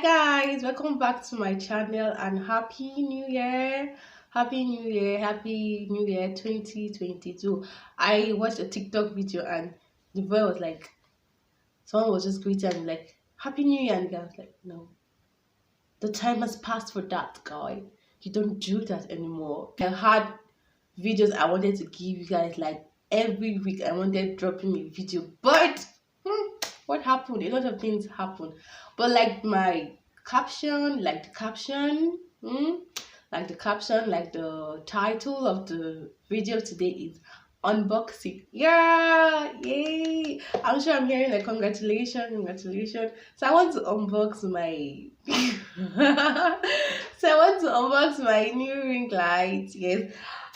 guys, welcome back to my channel and happy new year. Happy new year 2022. I watched a TikTok video and the boy was like, someone was just greeting like happy new year, and the guy was like, no, the time has passed for that, guy. You don't do that anymore. I had videos I wanted to give you guys like every week. I wanted dropping a video, but what happened? A lot of things happened. But like the caption, like the title of the video today is unboxing. Yeah, yay! I'm sure I'm hearing like congratulations. So I want to unbox my new ring light. Yes,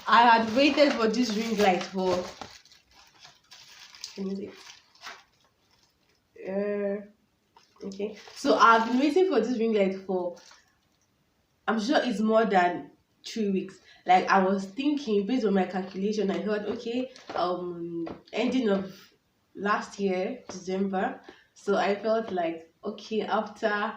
I had waited for this ring light for. Can you see? Okay, so I've been waiting for this ring light for, I'm sure it's more than 3 weeks. Like I was thinking, based on my calculation, I thought, okay, ending of last year December, so I felt like, okay, after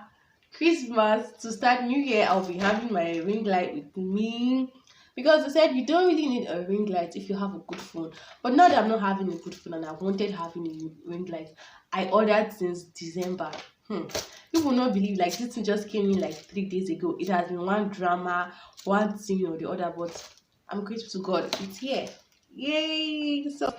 Christmas to start New Year, I'll be having my ring light with me, because they said you don't really need a ring light if you have a good phone. But now that I'm not having a good phone and I wanted having a ring light, I ordered since December. You will not believe, like, this thing just came in like 3 days ago. It has been one drama, one thing or the other, but I'm grateful to God it's here. Yay! So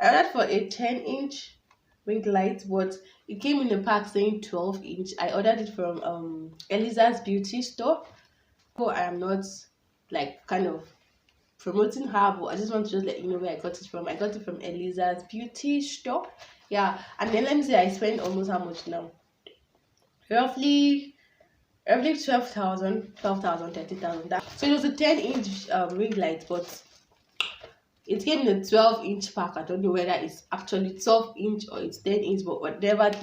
I ordered for a 10-inch ring light, but it came in a pack saying 12-inch. I ordered it from Eliza's beauty store. So I am not like kind of promoting her, but I just want to just let you know where I got it from. I got it from Eliza's beauty store. Yeah, and then let me say I spent almost how much now? Roughly 12,000, 30,000. So it was a 10-inch ring light, but it came in a 12-inch pack. I don't know whether it's actually 12-inch or it's 10-inch, but whatever it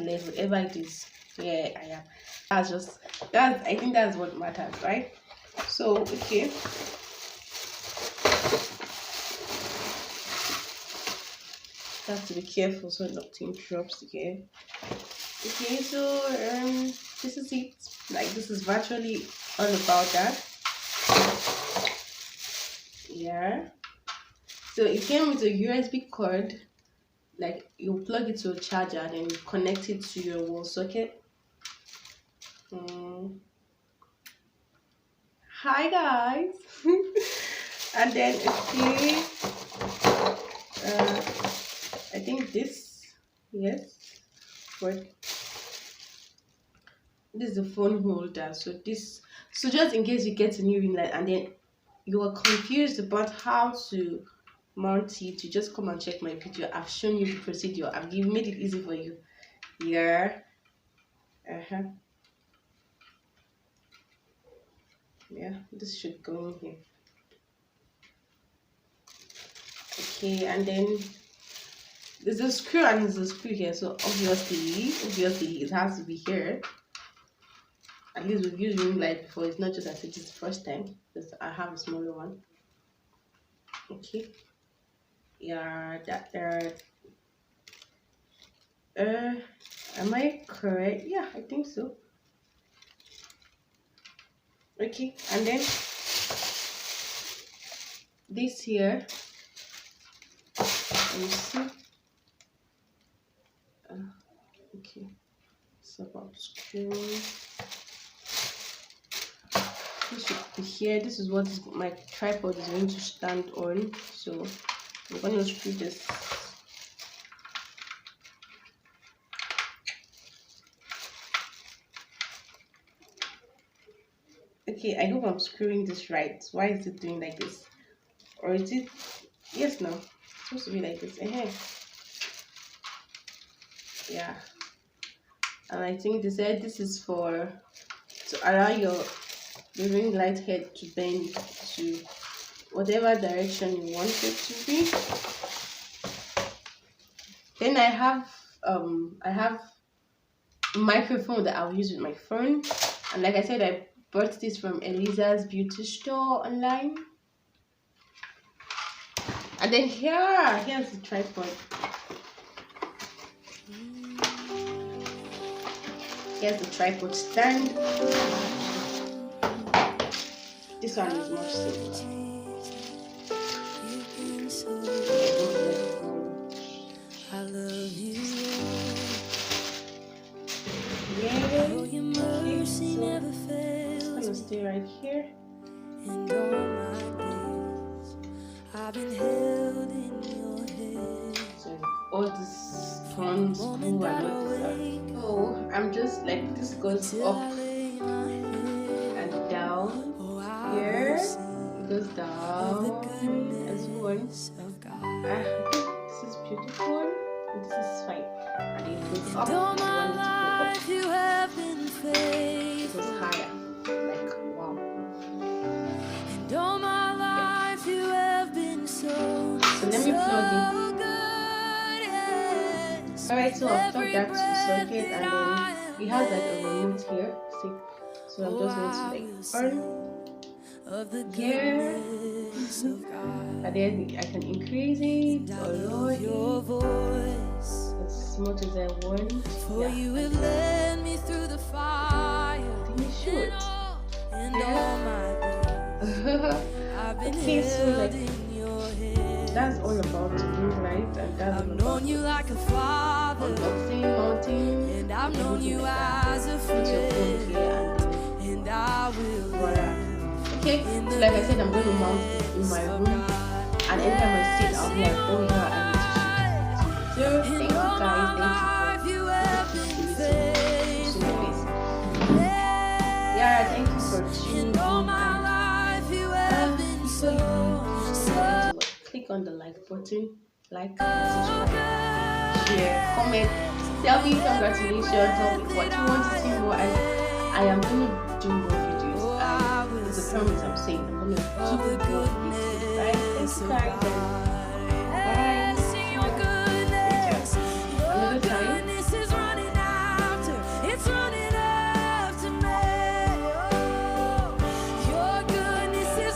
is, yeah, I am. I think that's what matters, right? So okay. Have to be careful so nothing drops again. Okay, so this is it. Like, this is virtually all about that. Yeah. So it came with a USB cord. Like, you plug it to a charger and then you connect it to your wall socket. Hi guys. And then okay. I think this, yes, but this is the phone holder. So just in case you get a new ring light and then you are confused about how to mount it, you just come and check my video. I've shown you the procedure. I've made it easy for you. Yeah. Yeah, this should go in here. Okay, and then there's a screw and there's a screw here, so obviously it has to be here. At least we've used ring light before. It's not just as it is the first time, because I have a smaller one. Okay, yeah, that there. Am I correct? Yeah, I think so. Okay, and then this here, let me see. Okay, it's about screwing. This should be here. This is what my tripod is going to stand on. So I'm going to screw this. Okay, I hope I'm screwing this right. Why is it doing like this? Or is it? Yes, no. It's supposed to be like this. Yeah. And I think they said this is to allow the ring light head to bend to whatever direction you want it to be. Then I have a microphone that I'll use with my phone, and like I said, I bought this from Eliza's beauty store online. And then here's the tripod. Here's the tripod stand. This one is much simpler. I love you. Yeah. Your mercy never fails. It's gonna stay right here. And all my days, I've been held in your hand. So all this fun school and all this. Oh, I'm just like this goes up and down. Here it goes down as one. This is beautiful. This is fine. And it goes up. All my life you have been faithful. It goes higher. Like wow. And all my life you have been so let me plug in. good. Yes. Alright, so I've plugged that to socket and then it has like a remote here. See? So I'm just going to like on here. And then I can increase it or lower it as much as I want. For you have led me through the fire. I think you should. And all my days, I've been okay, so like in your hand. that's all about ring light, and that's I've known you like a father, unboxing, mounting, and I've known you as a put your phone friend, here and I will. voila. Okay, so like I said, I'm going to mount it in my room, and anytime I sit, I'll be like, oh yeah, I need to shoot. So thank you guys, thank you for so please. Yeah, thank you for tuning in. Click on the like button, like, subscribe, share, comment, tell me congratulations, tell me what you want to see more, and I am going to do more videos. It's a promise I'm saying, I'm going to keep it more videos, right? Thanks guys.